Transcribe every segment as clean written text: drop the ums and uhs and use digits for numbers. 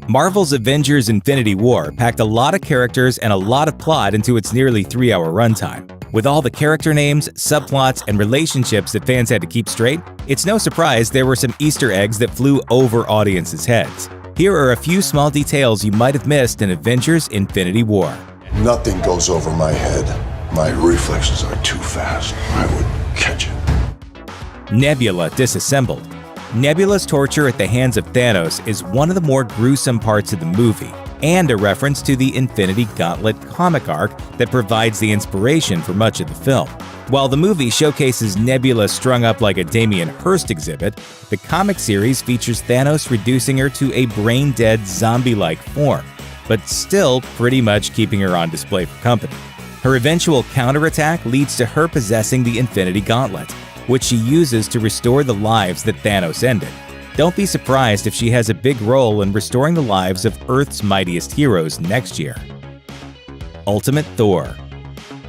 Marvel's Avengers Infinity War packed a lot of characters and a lot of plot into its nearly 3-hour runtime. With all the character names, subplots, and relationships that fans had to keep straight, it's no surprise there were some Easter eggs that flew over audiences' heads. Here are a few small details you might have missed in Avengers Infinity War. Nothing goes over my head. My reflexes are too fast. I would catch it. Nebula disassembled. Nebula's torture at the hands of Thanos is one of the more gruesome parts of the movie, and a reference to the Infinity Gauntlet comic arc that provides the inspiration for much of the film. While the movie showcases Nebula strung up like a Damien Hirst exhibit, the comic series features Thanos reducing her to a brain-dead zombie-like form, but still pretty much keeping her on display for company. Her eventual counterattack leads to her possessing the Infinity Gauntlet, which she uses to restore the lives that Thanos ended. Don't be surprised if she has a big role in restoring the lives of Earth's mightiest heroes next year. Ultimate Thor.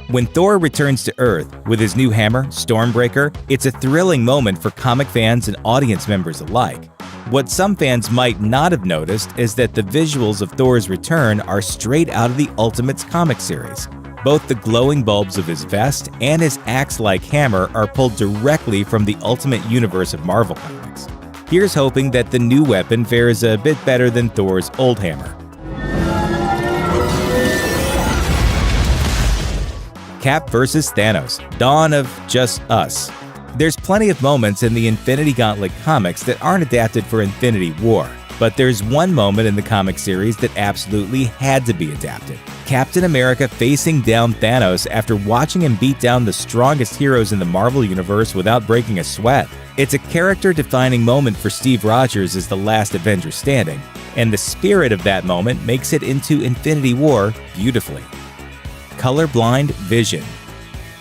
When Thor returns to Earth with his new hammer, Stormbreaker, it's a thrilling moment for comic fans and audience members alike. What some fans might not have noticed is that the visuals of Thor's return are straight out of the Ultimates comic series. Both the glowing bulbs of his vest and his axe-like hammer are pulled directly from the Ultimate Universe of Marvel Comics. Here's hoping that the new weapon fares a bit better than Thor's old hammer. Cap vs. Thanos, Dawn of Just Us. There's plenty of moments in the Infinity Gauntlet comics that aren't adapted for Infinity War, but there's one moment in the comic series that absolutely had to be adapted. Captain America facing down Thanos after watching him beat down the strongest heroes in the Marvel Universe without breaking a sweat. It's a character-defining moment for Steve Rogers as the last Avenger standing, and the spirit of that moment makes it into Infinity War beautifully. Colorblind Vision.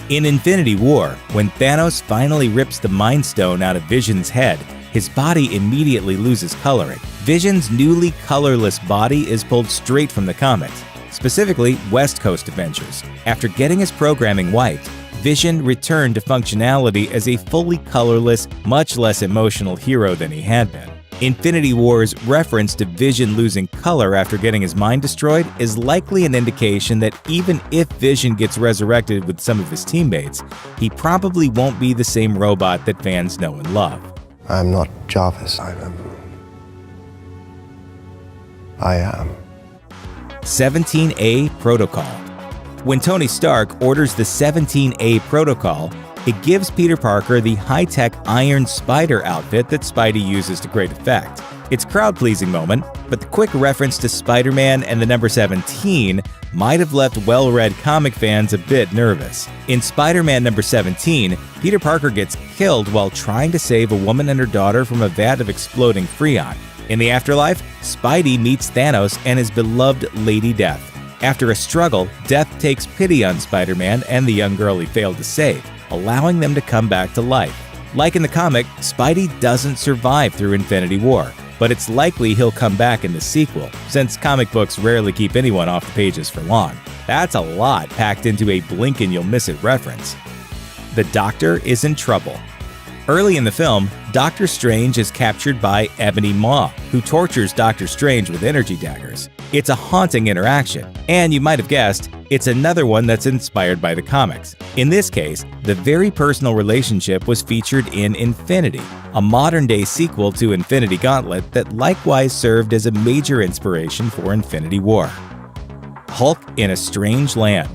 In Infinity War, when Thanos finally rips the Mind Stone out of Vision's head, his body immediately loses coloring. Vision's newly colorless body is pulled straight from the comics, specifically West Coast Avengers. After getting his programming wiped, Vision returned to functionality as a fully colorless, much less emotional hero than he had been. Infinity War's reference to Vision losing color after getting his mind destroyed is likely an indication that even if Vision gets resurrected with some of his teammates, he probably won't be the same robot that fans know and love. I'm not Jarvis. I am. 17A Protocol. When Tony Stark orders the 17A Protocol, it gives Peter Parker the high-tech Iron Spider outfit that Spidey uses to great effect. It's a crowd-pleasing moment, but the quick reference to Spider-Man and the number 17 might have left well-read comic fans a bit nervous. In Spider-Man number 17, Peter Parker gets killed while trying to save a woman and her daughter from a vat of exploding Freon. In the afterlife, Spidey meets Thanos and his beloved Lady Death. After a struggle, Death takes pity on Spider-Man and the young girl he failed to save, allowing them to come back to life. Like in the comic, Spidey doesn't survive through Infinity War, but it's likely he'll come back in the sequel, since comic books rarely keep anyone off the pages for long. That's a lot packed into a blink-and-you'll-miss-it reference. The Doctor is in trouble. Early in the film, Doctor Strange is captured by Ebony Maw, who tortures Doctor Strange with energy daggers. It's a haunting interaction, and you might have guessed, it's another one that's inspired by the comics. In this case, the very personal relationship was featured in Infinity, a modern-day sequel to Infinity Gauntlet that likewise served as a major inspiration for Infinity War. Hulk in a Strange Land.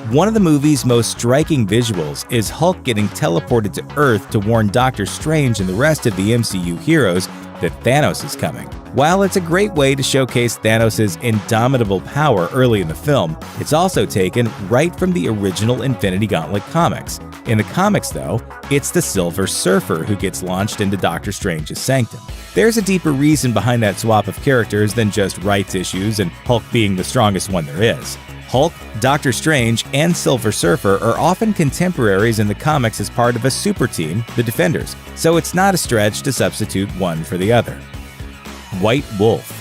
One of the movie's most striking visuals is Hulk getting teleported to Earth to warn Doctor Strange and the rest of the MCU heroes that Thanos is coming. While it's a great way to showcase Thanos' indomitable power early in the film, it's also taken right from the original Infinity Gauntlet comics. In the comics, though, it's the Silver Surfer who gets launched into Doctor Strange's sanctum. There's a deeper reason behind that swap of characters than just rights issues and Hulk being the strongest one there is. Hulk, Doctor Strange, and Silver Surfer are often contemporaries in the comics as part of a super team, the Defenders, so it's not a stretch to substitute one for the other. White Wolf.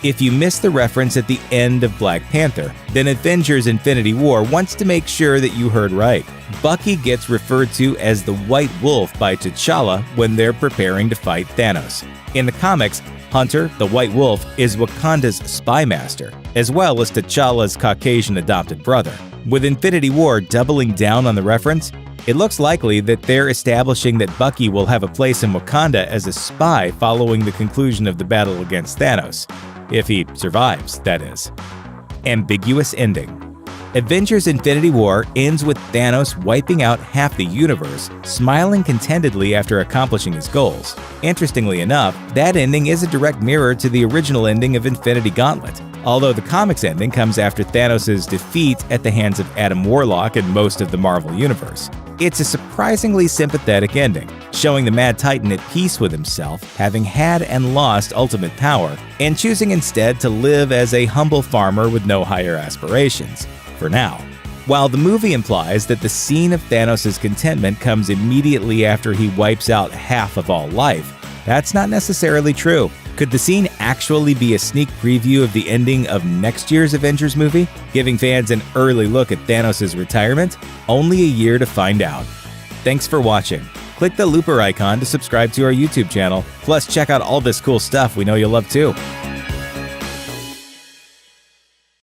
If you missed the reference at the end of Black Panther, then Avengers Infinity War wants to make sure that you heard right. Bucky gets referred to as the White Wolf by T'Challa when they're preparing to fight Thanos. In the comics, Hunter, the White Wolf, is Wakanda's spy master, as well as T'Challa's Caucasian adopted brother. With Infinity War doubling down on the reference, it looks likely that they're establishing that Bucky will have a place in Wakanda as a spy following the conclusion of the battle against Thanos. If he survives, that is. Ambiguous ending. Avengers Infinity War ends with Thanos wiping out half the universe, smiling contentedly after accomplishing his goals. Interestingly enough, that ending is a direct mirror to the original ending of Infinity Gauntlet, although the comics ending comes after Thanos' defeat at the hands of Adam Warlock and most of the Marvel Universe. It's a surprisingly sympathetic ending, showing the Mad Titan at peace with himself, having had and lost ultimate power, and choosing instead to live as a humble farmer with no higher aspirations. For now. While the movie implies that the scene of Thanos' contentment comes immediately after he wipes out half of all life, that's not necessarily true. Could the scene actually be a sneak preview of the ending of next year's Avengers movie, giving fans an early look at Thanos' retirement? Only a year to find out. Thanks for watching. Click the looper icon to subscribe to our YouTube channel. Plus, check out all this cool stuff we know you'll love too.